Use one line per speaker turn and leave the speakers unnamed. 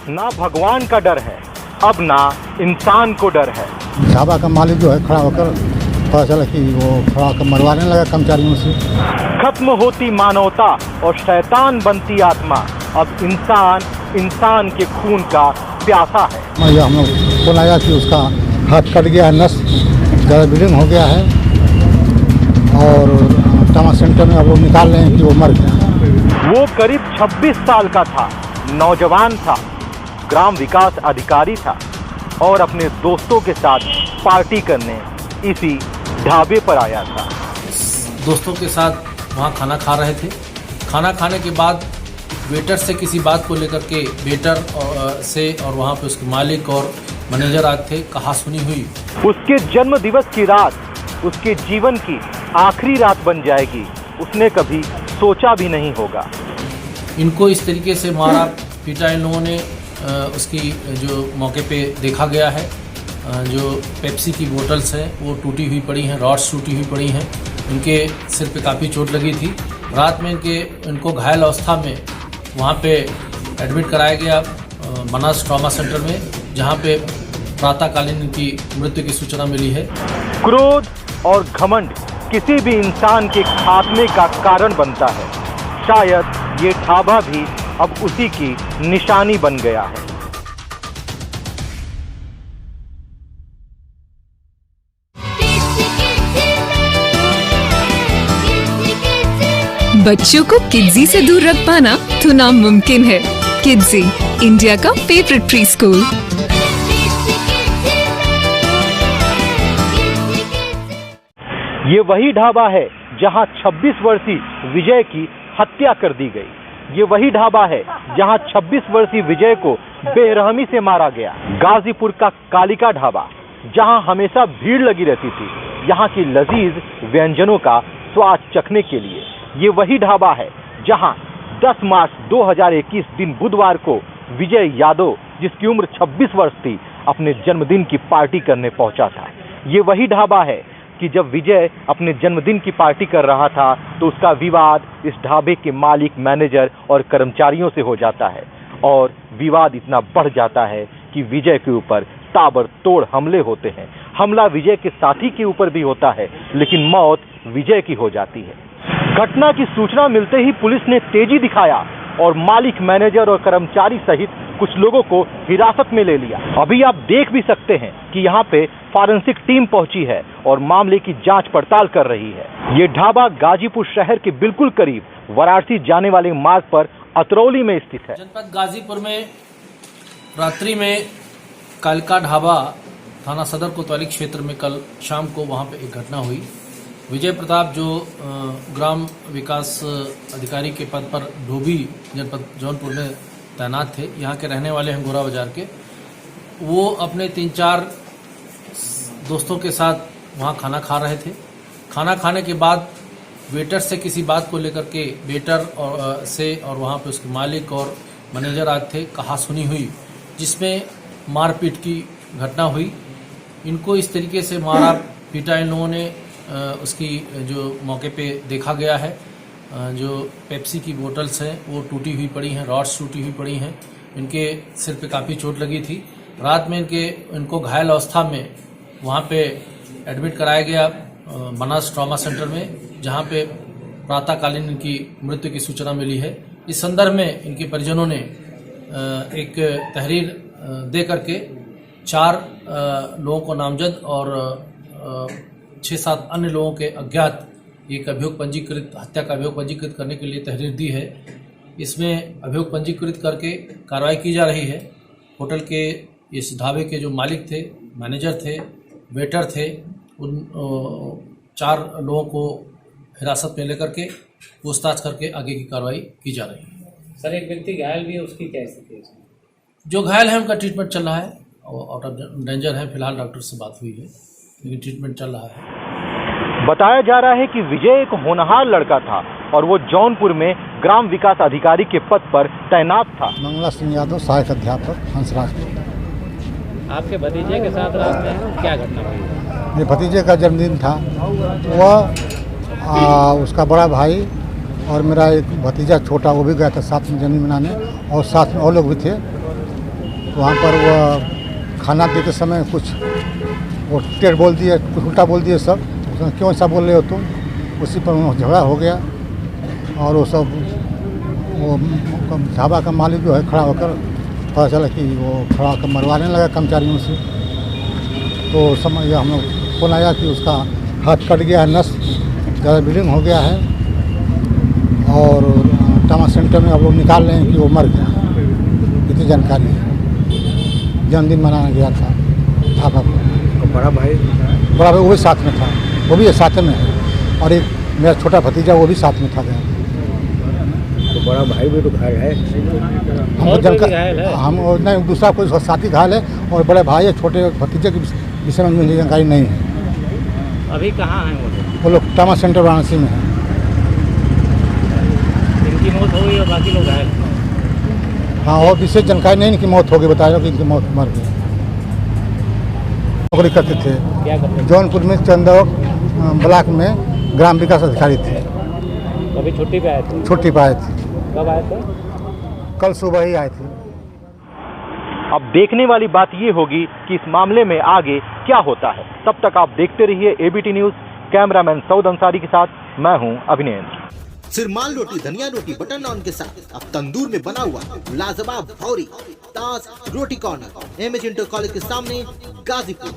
ना भगवान का डर है, अब ना इंसान को डर है।
ढाबा का मालिक जो है खड़ा होकर पता चला कि वो खड़ा होकर मरवाने लगा कर्मचारियों से।
खत्म होती मानवता और शैतान बनती आत्मा, अब इंसान के खून का प्यासा है।
हम लोग फोन आया कि उसका हाथ कट गया है, नस ज़्यादा ब्लीडिंग हो गया है और ट्रामा सेंटर में अब लोग निकाल रहे हैं कि वो मर गया।
वो करीब 26 साल का था, नौजवान था, ग्राम विकास अधिकारी था और अपने दोस्तों के साथ पार्टी करने इसी ढाबे पर आया था।
दोस्तों के साथ वहाँ खाना खा रहे थे। खाना खाने के बाद वेटर से किसी बात को लेकर के वेटर से और वहाँ पे उसके मालिक और मैनेजर आए थे, कहासुनी हुई।
उसके जन्म दिवस की रात उसके जीवन की आखिरी रात बन जाएगी, उसने कभी सोचा भी नहीं होगा।
इनको इस तरीके से मारा पीटा इन लोगों ने, उसकी जो मौके पे देखा गया है, जो पेप्सी की बोतल्स हैं वो टूटी हुई पड़ी हैं, रॉड्स टूटी हुई पड़ी हैं। इनके सिर पे काफ़ी चोट लगी थी। रात में इनको घायल अवस्था में वहाँ पे एडमिट कराया गया बनास ट्रॉमा सेंटर में, जहाँ पे प्रातःकालीन इनकी मृत्यु की सूचना मिली है।
क्रोध और घमंड किसी भी इंसान के खात्मे का कारण बनता है। शायद ये ढाबा भी अब उसी की निशानी बन गया है।
बच्चों को किड्जी से दूर रख पाना तो नामुमकिन है। किड्जी, इंडिया का फेवरेट प्री स्कूल।
ये वही ढाबा है जहां 26 वर्षीय विजय की हत्या कर दी गई। ये वही ढाबा है जहां 26 वर्षीय विजय को बेरहमी से मारा गया। गाजीपुर का कालिका ढाबा, जहां हमेशा भीड़ लगी रहती थी यहाँ की लजीज व्यंजनों का स्वाद चखने के लिए। ये वही ढाबा है जहां 10 मार्च 2021 दिन बुधवार को विजय यादव, जिसकी उम्र 26 वर्ष थी, अपने जन्मदिन की पार्टी करने पहुंचा था। ये वही ढाबा है कि जब विजय अपने जन्मदिन की पार्टी कर रहा था तो उसका विवाद इस ढाबे के मालिक, मैनेजर और कर्मचारियों से हो जाता है और विवाद इतना बढ़ जाता है कि विजय के ऊपर ताबड़तोड़ हमले होते हैं। हमला विजय के साथी के ऊपर भी होता है, लेकिन मौत विजय की हो जाती है। घटना की सूचना मिलते ही पुलिस ने तेजी दिखाया और मालिक, मैनेजर और कर्मचारी सहित कुछ लोगों को हिरासत में ले लिया। अभी आप देख भी सकते हैं कि यहाँ पे फॉरेंसिक टीम पहुंची है और मामले की जांच पड़ताल कर रही है। ये ढाबा गाजीपुर शहर के बिल्कुल करीब वाराणसी जाने वाले मार्ग पर अतरौली में स्थित है।
जनपद गाजीपुर में रात्रि में कालिका ढाबा थाना सदर कोतवाली क्षेत्र में कल शाम को वहाँ पे एक घटना हुई। विजय प्रताप जो ग्राम विकास अधिकारी के पद पर डोभी जनपद जौनपुर में तैनात थे, यहाँ के रहने वाले हैं गोरा बाजार के। वो अपने 3-4 दोस्तों के साथ वहाँ खाना खा रहे थे। खाना खाने के बाद वेटर से किसी बात को लेकर के वेटर से और वहाँ पे उसके मालिक और मैनेजर आए थे, कहासुनी हुई, जिसमें मारपीट की घटना हुई। इनको इस तरीके से मारा पीटा इन लोगों ने, उसकी जो मौके पे देखा गया है, जो पेप्सी की बोतल्स हैं वो टूटी हुई पड़ी हैं, रॉड्स टूटी हुई पड़ी हैं। इनके सिर पे काफ़ी चोट लगी थी। रात में इनको घायल अवस्था में वहाँ पे एडमिट कराया गया बनास ट्रॉमा सेंटर में, जहाँ पे प्रातःकालीन इनकी मृत्यु की सूचना मिली है। इस संदर्भ में इनके परिजनों ने एक तहरीर दे करके 4 लोगों को नामजद और 6-7 अन्य लोगों के अज्ञात एक अभियोग पंजीकृत, हत्या का अभियोग पंजीकृत करने के लिए तहरीर दी है। इसमें अभियोग पंजीकृत करके कार्रवाई की जा रही है। होटल के इस ढाबे के जो मालिक थे, मैनेजर थे, वेटर थे, उन 4 लोगों को हिरासत में लेकर के पूछताछ करके आगे की कार्रवाई की जा रही है।
सर, एक व्यक्ति घायल भी है, उसकी क्या स्थिति है?
जो घायल है उनका ट्रीटमेंट चल रहा है और आउट ऑफ डेंजर है। फिलहाल डॉक्टर से बात हुई है, लेकिन ट्रीटमेंट चल रहा है।
बताया जा रहा है कि विजय एक होनहार लड़का था और वो जौनपुर में ग्राम विकास अधिकारी के पद पर तैनात था।
मंगला सिंह यादव, सहायक अध्यापक, हंसराज।
आपके भतीजे के साथ रात में क्या घटना हुई?
मेरे भतीजे का जन्मदिन था। वह उसका बड़ा भाई और मेरा एक भतीजा छोटा, वो भी गया था साथ में जन्मदिन मनाने और साथ में और लोग भी थे। वहाँ पर वह खाना देते समय कुछ वो टेढ़ बोल दिए, कुछ उल्टा बोल दिए सब। उसने क्यों ऐसा बोल रहे हो तुम? उसी पर झगड़ा हो गया और वो सब वो ढाबा का मालिक जो है खड़ा होकर पता चला कि वो खड़ा होकर मरवाने लगा कर्मचारियों से। तो समझ हम लोग फोन आया कि उसका हाथ कट गया है, नस ज़्यादा ब्लीडिंग हो गया है और ट्रामा सेंटर में अब लोग निकाल रहे हैं कि वो मर गया। इतनी जानकारी है। जन्मदिन मनाने गया था ढाबा पर।
बड़ा भाई
वो भी साथ में था, वो भी साथ में है और एक मेरा छोटा भतीजा वो भी साथ में था गया।
तो बड़ा भाई भी तो घायल है।
और कोई भी घायल है?
हम नहीं, दूसरा कोई साथी घायल है और बड़े भाई है, छोटे भतीजे के विषय में मुझे जानकारी नहीं है।
अभी कहाँ हैं वो लोग?
वो लोग ट्रामा सेंटर वाराणसी में है।
इनकी मौत हो गई और बाकी लोग घायल?
हाँ, और विशेष जानकारी नहीं इनकी मौत हो गई, बताया कि इनकी मौत मर गई। नौकरी करते थे
क्या करते हैं?
जौनपुर में चंदौक ब्लॉक में ग्राम विकास अधिकारी थे।
कभी छुट्टी पे आए थे?
छुट्टी पर आए थे,
कब आए थे?
कल सुबह ही आए थे।
अब देखने वाली बात ये होगी कि इस मामले में आगे क्या होता है। तब तक आप देखते रहिए ABT news. Cameraman Saud Ansari के साथ मैं हूं अभिनेंद्र।
सिरमान रोटी, धनिया रोटी, बटर नान के साथ अब तंदूर में बना हुआ लाजवाब भौरी ताज रोटी कॉर्नर, एमएच इंटर कॉलेज के सामने, गाजीपुर।